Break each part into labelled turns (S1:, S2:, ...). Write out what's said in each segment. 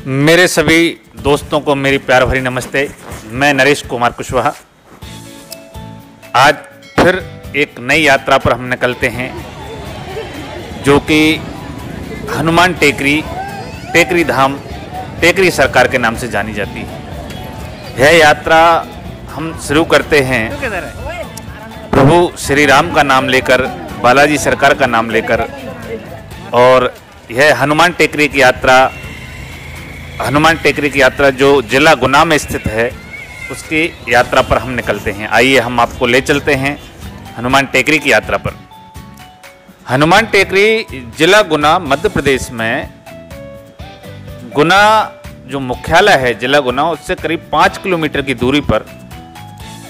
S1: मेरे सभी दोस्तों को मेरी प्यार भरी नमस्ते। मैं नरेश कुमार कुशवाहा। आज फिर एक नई यात्रा पर हम निकलते हैं, जो कि हनुमान टेकरी, टेकरी धाम, टेकरी सरकार के नाम से जानी जाती है। यह यात्रा हम शुरू करते हैं प्रभु श्री राम का नाम लेकर, बालाजी सरकार का नाम लेकर। और यह हनुमान टेकरी की यात्रा जो जिला गुना में स्थित है, उसकी यात्रा पर हम निकलते हैं। आइए हम आपको ले चलते हैं हनुमान टेकरी की यात्रा पर। हनुमान टेकरी जिला गुना मध्य प्रदेश में, गुना जो मुख्यालय है जिला गुना, उससे करीब 5 किलोमीटर की दूरी पर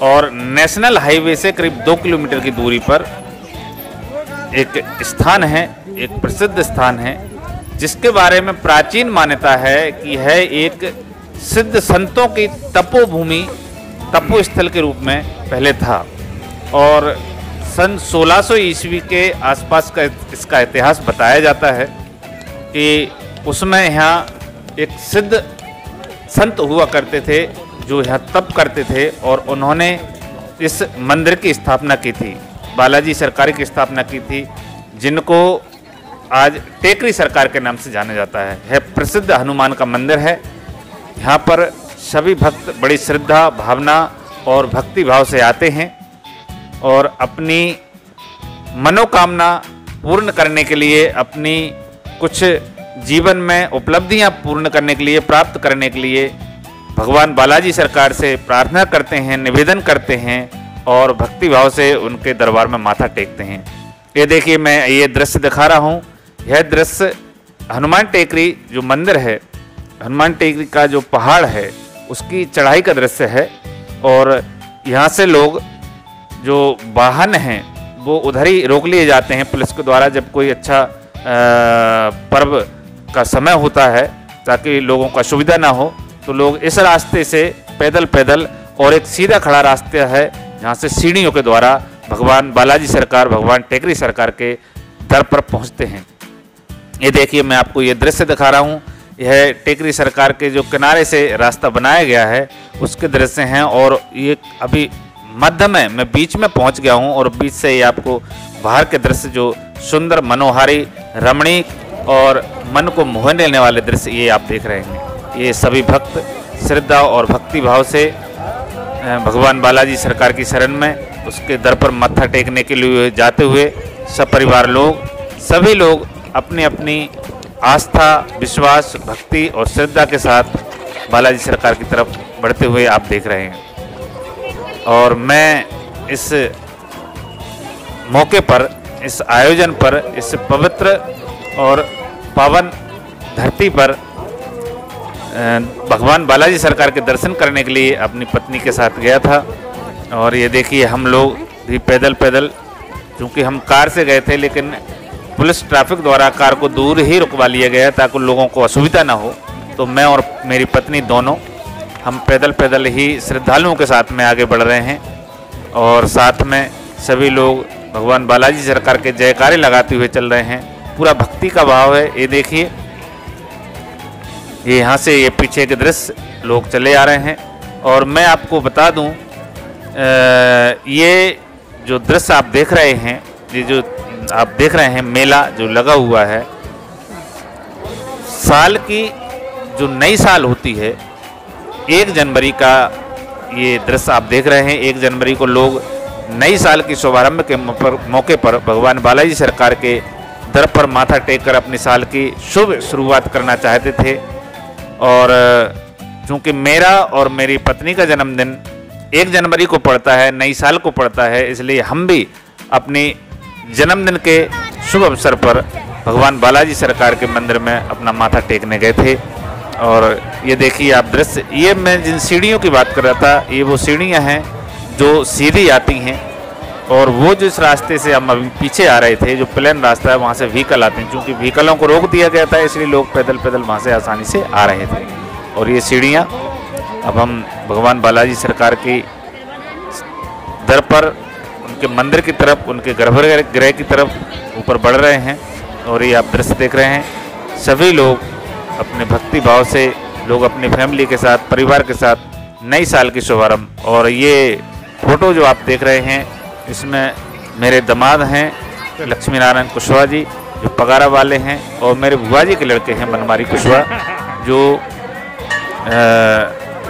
S1: और नेशनल हाईवे से करीब 2 किलोमीटर की दूरी पर एक स्थान है, एक प्रसिद्ध स्थान है, जिसके बारे में प्राचीन मान्यता है कि यह एक सिद्ध संतों की तपोभूमि, तपोस्थल के रूप में पहले था। और सन 1600 ईस्वी के आसपास का इसका इतिहास बताया जाता है कि उसमें यहाँ एक सिद्ध संत हुआ करते थे जो यहाँ तप करते थे, और उन्होंने इस मंदिर की स्थापना की थी, बालाजी सरकार की स्थापना की थी, जिनको आज टेकरी सरकार के नाम से जाना जाता है। यह प्रसिद्ध हनुमान का मंदिर है। यहाँ पर सभी भक्त बड़ी श्रद्धा, भावना और भक्ति भाव से आते हैं और अपनी मनोकामना पूर्ण करने के लिए, अपनी कुछ जीवन में उपलब्धियाँ पूर्ण करने के लिए, प्राप्त करने के लिए भगवान बालाजी सरकार से प्रार्थना करते हैं, निवेदन करते हैं और भक्ति भाव से उनके दरबार में माथा टेकते हैं। ये देखिए, मैं ये दृश्य दिखा रहा हूँ। यह दृश्य हनुमान टेकरी जो मंदिर है, हनुमान टेकरी का जो पहाड़ है, उसकी चढ़ाई का दृश्य है। और यहाँ से लोग जो वाहन हैं वो उधर ही रोक लिए जाते हैं पुलिस के द्वारा, जब कोई अच्छा पर्व का समय होता है, ताकि लोगों का सुविधा ना हो, तो लोग इस रास्ते से पैदल और एक सीधा खड़ा रास्ता है, जहाँ से सीढ़ियों के द्वारा भगवान बालाजी सरकार, भगवान टेकरी सरकार के दर पर पहुँचते हैं। ये देखिए, मैं आपको ये दृश्य दिखा रहा हूँ। यह टेकरी सरकार के जो किनारे से रास्ता बनाया गया है उसके दृश्य हैं। और ये अभी मध्य में, मैं बीच में पहुँच गया हूँ, और बीच से ये आपको बाहर के दृश्य जो सुंदर, मनोहारी, रमणीक और मन को मोह लेने वाले दृश्य ये आप देख रहे हैं। ये सभी भक्त श्रद्धा और भक्ति भाव से भगवान बालाजी सरकार की शरण में, उसके दर पर माथा टेकने के लिए जाते हुए सपरिवार लोग, सभी लोग अपनी अपनी आस्था, विश्वास, भक्ति और श्रद्धा के साथ बालाजी सरकार की तरफ बढ़ते हुए आप देख रहे हैं। और मैं इस मौके पर, इस आयोजन पर, इस पवित्र और पावन धरती पर भगवान बालाजी सरकार के दर्शन करने के लिए अपनी पत्नी के साथ गया था। और ये देखिए, हम लोग भी पैदल, चूँकि हम कार से गए थे, लेकिन पुलिस ट्रैफिक द्वारा कार को दूर ही रुकवा लिया गया ताकि लोगों को असुविधा ना हो। तो मैं और मेरी पत्नी दोनों हम पैदल ही श्रद्धालुओं के साथ में आगे बढ़ रहे हैं, और साथ में सभी लोग भगवान बालाजी सरकार के जयकारे लगाते हुए चल रहे हैं। पूरा भक्ति का भाव है। ये देखिए, ये यहाँ से ये पीछे के दृश्य लोग चले आ रहे हैं। और मैं आपको बता दूं, ये जो दृश्य आप देख रहे हैं, ये जो आप देख रहे हैं मेला जो लगा हुआ है, साल की जो नई साल होती है, 1 जनवरी का ये दृश्य आप देख रहे हैं। 1 जनवरी को लोग नई साल की शुभारंभ के मौके पर भगवान बालाजी सरकार के दर पर माथा टेक कर अपनी साल की शुभ शुरुआत करना चाहते थे। और चूँकि मेरा और मेरी पत्नी का जन्मदिन 1 जनवरी को पड़ता है, नई साल को पड़ता है, इसलिए हम भी अपनी जन्मदिन के शुभ अवसर पर भगवान बालाजी सरकार के मंदिर में अपना माथा टेकने गए थे। और ये देखिए आप दृश्य, ये मैं जिन सीढ़ियों की बात कर रहा था, ये वो सीढ़ियाँ हैं जो सीधी आती हैं। और वो जिस रास्ते से हम अभी पीछे आ रहे थे, जो प्लेन रास्ता है, वहाँ से व्हीकल आते हैं। चूँकि व्हीकलों को रोक दिया गया था, इसलिए लोग पैदल वहाँ से आसानी से आ रहे थे। और ये सीढ़ियाँ, अब हम भगवान बालाजी सरकार की दर पर, उनके मंदिर की तरफ, उनके गर्भगृह की तरफ ऊपर बढ़ रहे हैं। और ये आप दृश्य देख रहे हैं, सभी लोग अपने भक्ति भाव से लोग अपनी फैमिली के साथ, परिवार के साथ नई साल की शुभारंभ। और ये फ़ोटो जो आप देख रहे हैं, इसमें मेरे दामाद हैं लक्ष्मी नारायण कुशवाहा जी, जो पगारा वाले हैं, और मेरे बुआ जी के लड़के हैं बनमारी कुशवाहा, जो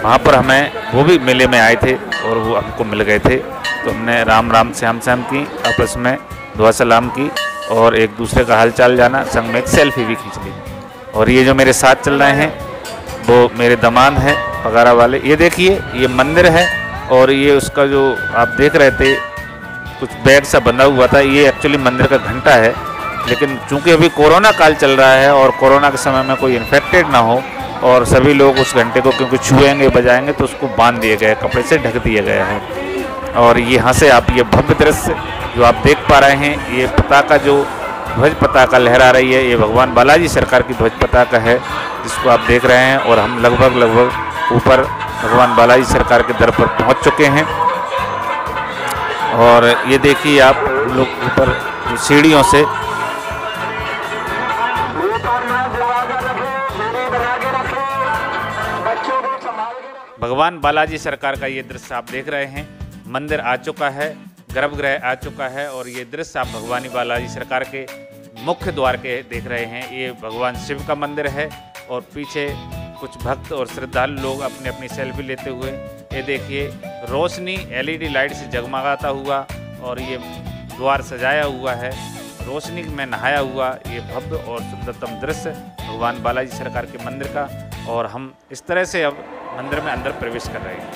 S1: वहाँ पर हमें, वो भी मेले में आए थे और वो हमको मिल गए थे। तो हमने राम राम श्याम श्याम की, आपस में दुआ सलाम की और एक दूसरे का हालचाल जाना, संग में एक सेल्फी भी खींच ली। और ये जो मेरे साथ चल रहे हैं वो मेरे दामाद हैं पगारा वाले। ये देखिए, ये मंदिर है और ये उसका जो आप देख रहे थे कुछ बैग सा बंधा हुआ था, ये एक्चुअली मंदिर का घंटा है। लेकिन चूंकि अभी कोरोना काल चल रहा है और कोरोना के समय में कोई इन्फेक्टेड ना हो और सभी लोग उस घंटे को क्योंकि छुएंगे बजाएंगे, तो उसको बांध दिया गया है, कपड़े से ढक दिया गया है। और यहाँ से आप ये भव्य दृश्य जो आप देख पा रहे हैं, ये पताका जो ध्वज पताका लहरा रही है, ये भगवान बालाजी सरकार की ध्वज पताका है जिसको आप देख रहे हैं। और हम लगभग ऊपर भगवान बालाजी सरकार के दर पर पहुँच चुके हैं। और ये देखिए आप लोग ऊपर सीढ़ियों से भगवान बालाजी सरकार का ये दृश्य आप देख रहे हैं। मंदिर आ चुका है, गर्भगृह आ चुका है और ये दृश्य आप भगवानी बालाजी सरकार के मुख्य द्वार के देख रहे हैं। ये भगवान शिव का मंदिर है और पीछे कुछ भक्त और श्रद्धालु लोग अपनी अपनी सेल्फी लेते हुए, ये देखिए रोशनी एलईडी लाइट से जगमगाता हुआ और ये द्वार सजाया हुआ है, रोशनी में नहाया हुआ ये भव्य और सुंदरतम दृश्य भगवान बालाजी सरकार के मंदिर का। और हम इस तरह से अब मंदिर में अंदर प्रवेश कर रहे हैं।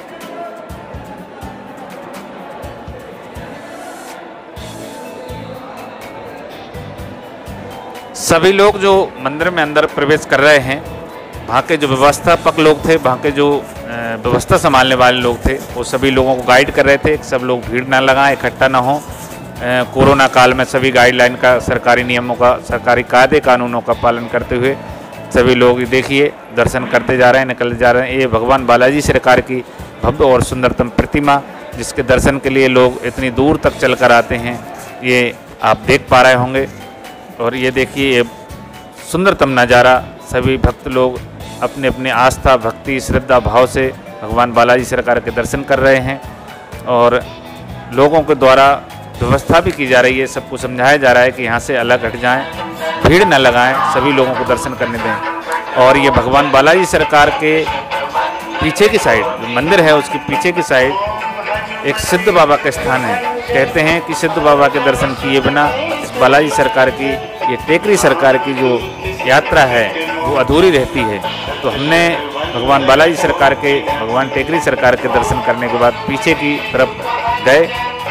S1: सभी लोग जो मंदिर में अंदर प्रवेश कर रहे हैं, वहाँ के जो व्यवस्थापक लोग थे, वहाँ के जो व्यवस्था संभालने वाले लोग थे, वो सभी लोगों को गाइड कर रहे थे। सब लोग भीड़ ना लगाएं, इकट्ठा ना हो। कोरोना काल में सभी गाइडलाइन का, सरकारी नियमों का, सरकारी कायदे कानूनों का पालन करते हुए सभी लोग देखिए दर्शन करते जा रहे हैं, निकलते जा रहे हैं। ये भगवान बालाजी सरकार की भव्य और सुंदरतम प्रतिमा, जिसके दर्शन के लिए लोग इतनी दूर तक चलकर आते हैं, ये आप देख पा रहे होंगे। और ये देखिए ये सुंदरतम नज़ारा, सभी भक्त लोग अपने अपने आस्था, भक्ति, श्रद्धा भाव से भगवान बालाजी सरकार के दर्शन कर रहे हैं। और लोगों के द्वारा व्यवस्था भी की जा रही है, सबको समझाया जा रहा है कि यहाँ से अलग हट जाएं, भीड़ न लगाएं, सभी लोगों को दर्शन करने दें। और ये भगवान बालाजी सरकार के पीछे की साइड जो मंदिर है, उसके पीछे की साइड एक सिद्ध बाबा का स्थान है। कहते हैं कि सिद्ध बाबा के दर्शन किए बिना इस बालाजी सरकार की, ये टेकरी सरकार की जो यात्रा है वो अधूरी रहती है। तो हमने भगवान बालाजी सरकार के, भगवान टेकरी सरकार के दर्शन करने के बाद पीछे की तरफ गए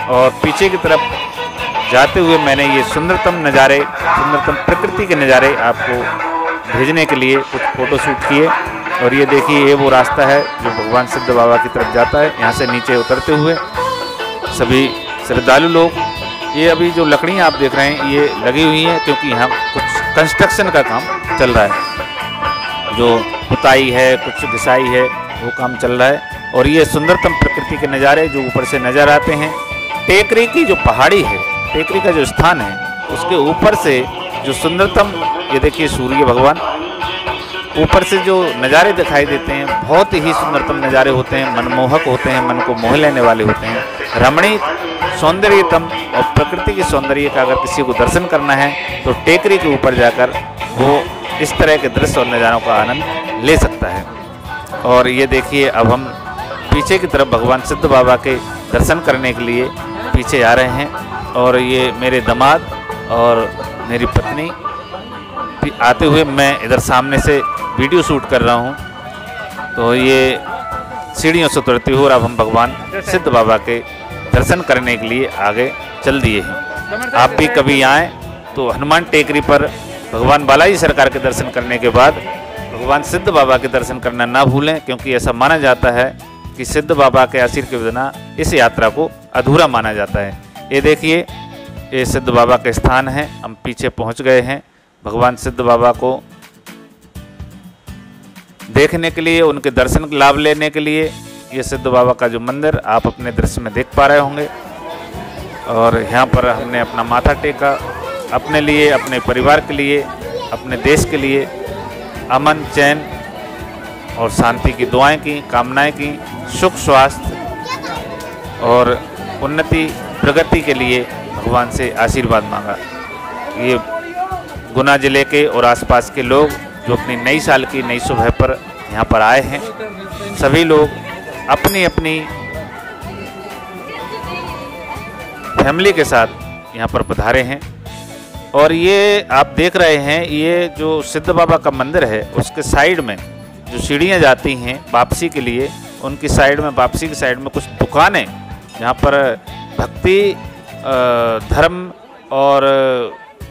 S1: और पीछे की तरफ जाते हुए मैंने ये सुंदरतम नज़ारे, सुंदरतम प्रकृति के नज़ारे आपको भेजने के लिए कुछ फ़ोटो शूट किए। और ये देखिए ये वो रास्ता है जो भगवान सिद्ध बाबा की तरफ जाता है। यहाँ से नीचे उतरते हुए सभी श्रद्धालु लोग, ये अभी जो लकड़ियाँ आप देख रहे हैं ये लगी हुई हैं क्योंकि यहाँ कुछ कंस्ट्रक्शन का काम चल रहा है, जो पुताई है, कुछ घिसाई है, वो काम चल रहा है। और ये सुंदरतम प्रकृति के नज़ारे जो ऊपर से नज़र आते हैं, टेकरी की जो पहाड़ी है, टेकरी का जो स्थान है, उसके ऊपर से जो सुंदरतम, ये देखिए सूर्य भगवान, ऊपर से जो नज़ारे दिखाई देते हैं बहुत ही सुंदरतम नज़ारे होते हैं, मनमोहक होते हैं, मन को मोह लेने वाले होते हैं, रमणीय, सौंदर्यतम। और प्रकृति के सौंदर्य का अगर किसी को दर्शन करना है तो टेकरी के ऊपर जाकर वो इस तरह के दृश्य और नज़ारों का आनंद ले सकता है। और ये देखिए अब हम पीछे की तरफ भगवान सिद्ध बाबा के दर्शन करने के लिए पीछे आ रहे हैं। और ये मेरे दामाद और मेरी पत्नी आते हुए, मैं इधर सामने से वीडियो शूट कर रहा हूँ। तो ये सीढ़ियों से उतरते हुए अब हम भगवान सिद्ध बाबा के दर्शन करने के लिए आगे चल दिए हैं। आप भी कभी आएँ तो हनुमान टेकरी पर भगवान बालाजी सरकार के दर्शन करने के बाद भगवान सिद्ध बाबा के दर्शन करना ना भूलें, क्योंकि ऐसा माना जाता है कि सिद्ध बाबा के आशीर्वाद के बिना इस यात्रा को अधूरा माना जाता है। ये देखिए ये सिद्ध बाबा का स्थान है, हम पीछे पहुंच गए हैं। भगवान सिद्ध बाबा को देखने के लिए, उनके दर्शन लाभ लेने के लिए ये सिद्ध बाबा का जो मंदिर आप अपने दृश्य में देख पा रहे होंगे। और यहाँ पर हमने अपना माथा टेका, अपने लिए, अपने परिवार के लिए, अपने देश के लिए, अमन, चैन और शांति की दुआएं की, कामनाएं की, सुख, स्वास्थ्य और उन्नति, प्रगति के लिए भगवान से आशीर्वाद मांगा। ये गुना जिले के और आसपास के लोग जो अपनी नई साल की नई सुबह पर यहाँ पर आए हैं, सभी लोग अपनी अपनी फैमिली के साथ यहाँ पर पधारे हैं। और ये आप देख रहे हैं, ये जो सिद्ध बाबा का मंदिर है उसके साइड में जो सीढ़ियाँ जाती हैं वापसी के लिए, उनकी साइड में, वापसी की साइड में कुछ दुकानें जहाँ पर भक्ति, धर्म और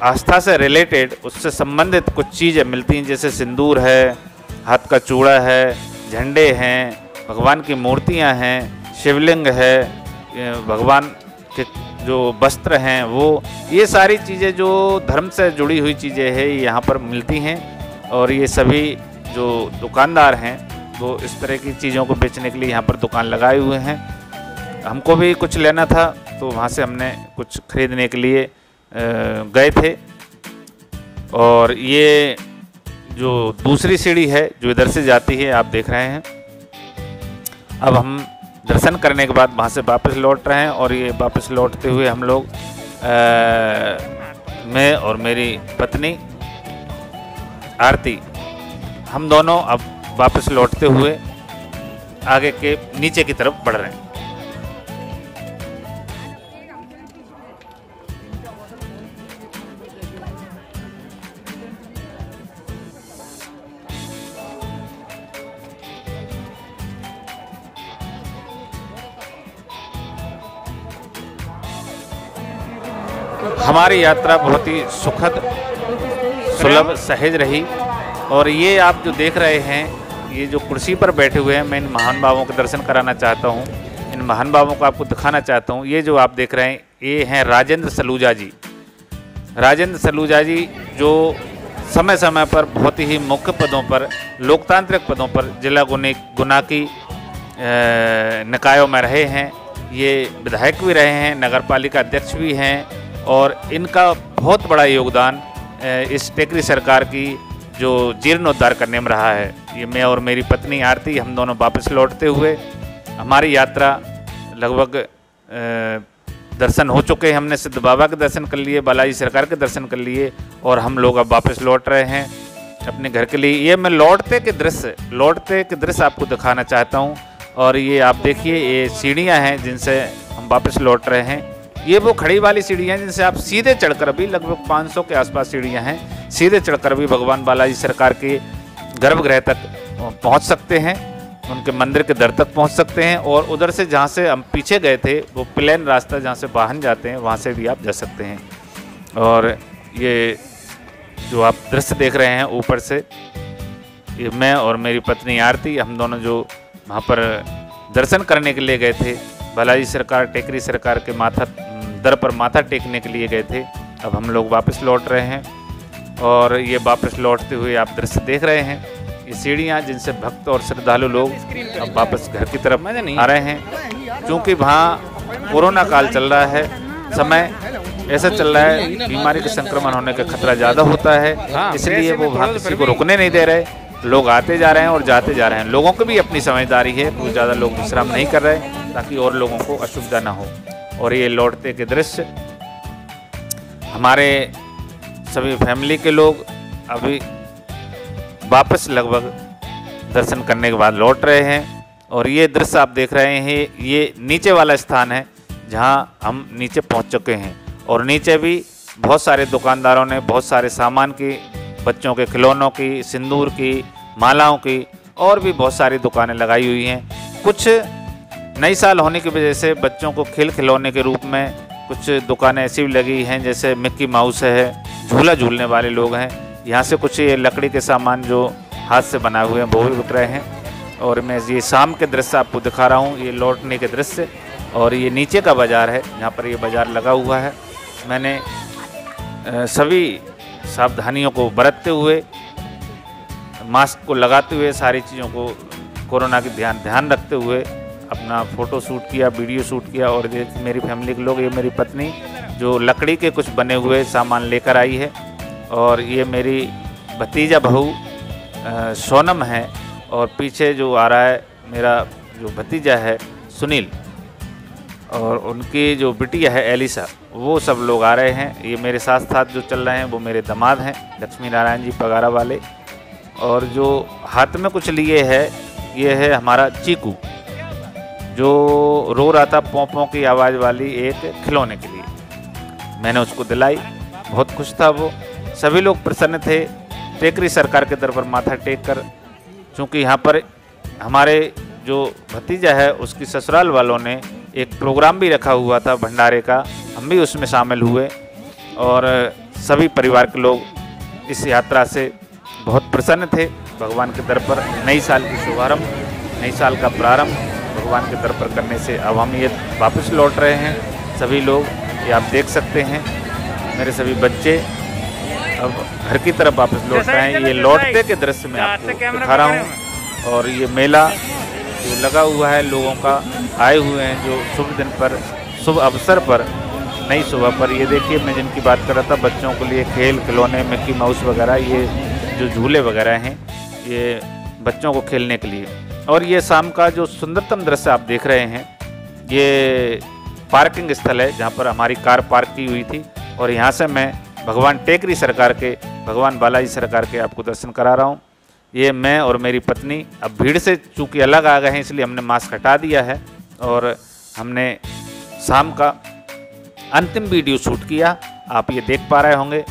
S1: आस्था से रिलेटेड, उससे संबंधित कुछ चीज़ें मिलती हैं, जैसे सिंदूर है, हाथ का चूड़ा है, झंडे हैं, भगवान की मूर्तियां हैं, शिवलिंग है, भगवान के जो वस्त्र हैं वो, ये सारी चीज़ें जो धर्म से जुड़ी हुई चीज़ें हैं यहाँ पर मिलती हैं। और ये सभी जो दुकानदार हैं वो इस तरह की चीज़ों को बेचने के लिए यहाँ पर दुकान लगाए हुए हैं। हमको भी कुछ लेना था तो वहाँ से हमने कुछ खरीदने के लिए गए थे। और ये जो दूसरी सीढ़ी है जो इधर से जाती है, आप देख रहे हैं। अब हम दर्शन करने के बाद वहाँ से वापस लौट रहे हैं। और ये वापस लौटते हुए हम लोग, मैं और मेरी पत्नी आरती, हम दोनों अब वापस लौटते हुए आगे के नीचे की तरफ बढ़ रहे हैं। हमारी यात्रा बहुत ही सुखद, सुलभ, सहज रही। और ये आप जो देख रहे हैं, ये जो कुर्सी पर बैठे हुए हैं, मैं इन महान बाबों के दर्शन कराना चाहता हूँ, इन महान बाबों को आपको दिखाना चाहता हूँ। ये जो आप देख रहे हैं, ये हैं राजेंद्र सलूजा जी। राजेंद्र सलूजा जी जो समय समय पर बहुत ही मुख्य पदों पर, लोकतांत्रिक पदों पर जिला गुना की निकायों में रहे हैं। ये विधायक भी रहे हैं, नगर पालिका अध्यक्ष भी हैं। और इनका बहुत बड़ा योगदान इस टेकरी सरकार की जो जीर्णोद्धार करने में रहा है। ये मैं और मेरी पत्नी आरती, हम दोनों वापस लौटते हुए, हमारी यात्रा लगभग दर्शन हो चुके हैं। हमने सिद्ध बाबा के दर्शन कर लिए, बालाजी सरकार के दर्शन कर लिए, और हम लोग अब वापस लौट रहे हैं अपने घर के लिए। ये मैं लौटते के दृश्य आपको दिखाना चाहता हूँ। और ये आप देखिए, ये सीढ़ियाँ हैं जिनसे हम वापस लौट रहे हैं। ये वो खड़ी वाली सीढ़ियाँ जिनसे आप सीधे चढ़कर भी, लगभग 500 के आसपास सीढ़ियाँ हैं, सीधे चढ़कर भी भगवान बालाजी सरकार के गर्भगृह तक पहुँच सकते हैं, उनके मंदिर के दर तक पहुँच सकते हैं। और उधर से जहाँ से हम पीछे गए थे, वो प्लेन रास्ता जहाँ से वाहन जाते हैं, वहाँ से भी आप जा सकते हैं। और ये जो आप दृश्य देख रहे हैं ऊपर से, ये मैं और मेरी पत्नी आरती, हम दोनों जो वहाँ पर दर्शन करने के लिए गए थे, बालाजी सरकार, टेकरी सरकार के दर पर माथा टेकने के लिए गए थे, अब हम लोग वापस लौट रहे हैं। और ये वापस लौटते हुए आप दृश्य देख रहे हैं, ये सीढ़ियाँ जिनसे भक्त और श्रद्धालु लोग अब वापस घर की तरफ आ रहे हैं। क्योंकि वहाँ कोरोना काल चल रहा है, समय ऐसा चल रहा है, बीमारी के संक्रमण होने का खतरा ज़्यादा होता है, इसलिए वो वहाँ किसी को रुकने नहीं दे रहे। लोग आते जा रहे हैं और जाते जा रहे हैं। लोगों की भी अपनी समझदारी है, बहुत ज़्यादा लोग विश्राम नहीं कर रहे ताकि और लोगों को असुविधा ना हो। और ये लौटते के दृश्य, हमारे सभी फैमिली के लोग अभी वापस लगभग दर्शन करने के बाद लौट रहे हैं। और ये दृश्य आप देख रहे हैं, ये नीचे वाला स्थान है जहाँ हम नीचे पहुँच चुके हैं। और नीचे भी बहुत सारे दुकानदारों ने बहुत सारे सामान की, बच्चों के खिलौनों की, सिंदूर की, मालाओं की, और भी बहुत सारी दुकानें लगाई हुई हैं। कुछ नई साल होने की वजह से बच्चों को खेल खिलौने के रूप में कुछ दुकानें ऐसी भी लगी हैं, जैसे मिक्की माउस है, झूला झूलने वाले लोग हैं। यहाँ से कुछ ये लकड़ी के सामान जो हाथ से बनाए हुए हैं वो भी बिक रहे हैं। और मैं ये शाम के दृश्य आपको दिखा रहा हूँ, ये लौटने के दृश्य। और ये नीचे का बाज़ार है, जहाँ पर ये बाज़ार लगा हुआ है। मैंने सभी सावधानियों को बरतते हुए, मास्क को लगाते हुए, सारी चीज़ों को कोरोना की ध्यान रखते हुए अपना फ़ोटो शूट किया, वीडियो शूट किया। और ये मेरी फैमिली के लोग, ये मेरी पत्नी जो लकड़ी के कुछ बने हुए सामान लेकर आई है। और ये मेरी भतीजा बहू सोनम है, और पीछे जो आ रहा है मेरा जो भतीजा है सुनील, और उनकी जो बिटिया है एलिसा, वो सब लोग आ रहे हैं। ये मेरे साथ साथ जो चल रहे हैं वो मेरे दामाद हैं लक्ष्मी नारायण जी पगारा वाले। और जो हाथ में कुछ लिए है ये है हमारा चीकू, जो रो रहा था पों पों की आवाज़ वाली एक खिलौने के लिए। मैंने उसको दिलाई, बहुत खुश था वो। सभी लोग प्रसन्न थे। टेकरी सरकार के दर पर माथा टेक कर, चूँकि यहाँ पर हमारे जो भतीजा है उसकी ससुराल वालों ने एक प्रोग्राम भी रखा हुआ था भंडारे का, हम भी उसमें शामिल हुए और सभी परिवार के लोग इस यात्रा से बहुत प्रसन्न थे। भगवान के दर पर नई साल की शुभारंभ, नई साल का प्रारंभ भगवान के दर पर करने से अब हम ये वापस लौट रहे हैं सभी लोग। ये आप देख सकते हैं मेरे सभी बच्चे अब घर की तरफ वापस लौट रहे हैं। ये लौटते के दृश्य में आपको दिखा रहा हूँ। और ये मेला जो लगा हुआ है, लोगों का आए हुए हैं जो शुभ दिन पर, शुभ अवसर पर, नई सुबह पर। ये देखिए मैं जिनकी बात कर रहा था, बच्चों के लिए खेल खिलौने, मिक्की माउस वगैरह, ये जो झूले वगैरह हैं ये बच्चों को खेलने के लिए। और ये शाम का जो सुंदरतम दृश्य आप देख रहे हैं, ये पार्किंग स्थल है जहाँ पर हमारी कार पार्क की हुई थी। और यहाँ से मैं भगवान टेकरी सरकार के, भगवान बालाजी सरकार के आपको दर्शन करा रहा हूँ। ये मैं और मेरी पत्नी अब भीड़ से चूँकि अलग आ गए हैं इसलिए हमने मास्क हटा दिया है और हमने शाम का अंतिम वीडियो शूट किया, आप ये देख पा रहे होंगे।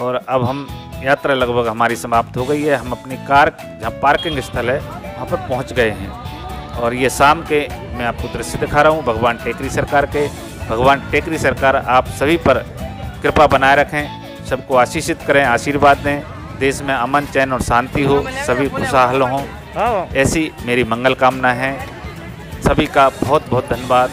S1: और अब हम यात्रा लगभग हमारी समाप्त हो गई है। हम अपनी कार जहाँ पार्किंग स्थल है वहाँ पर पहुँच गए हैं। और ये शाम के मैं आपको दृश्य दिखा रहा हूँ भगवान टेकरी सरकार के। भगवान टेकरी सरकार आप सभी पर कृपा बनाए रखें, सबको आशीषित करें, आशीर्वाद दें, देश में अमन चैन और शांति हो, सभी खुशहाल हों, ऐसी मेरी मंगल कामना है। सभी का बहुत बहुत धन्यवाद।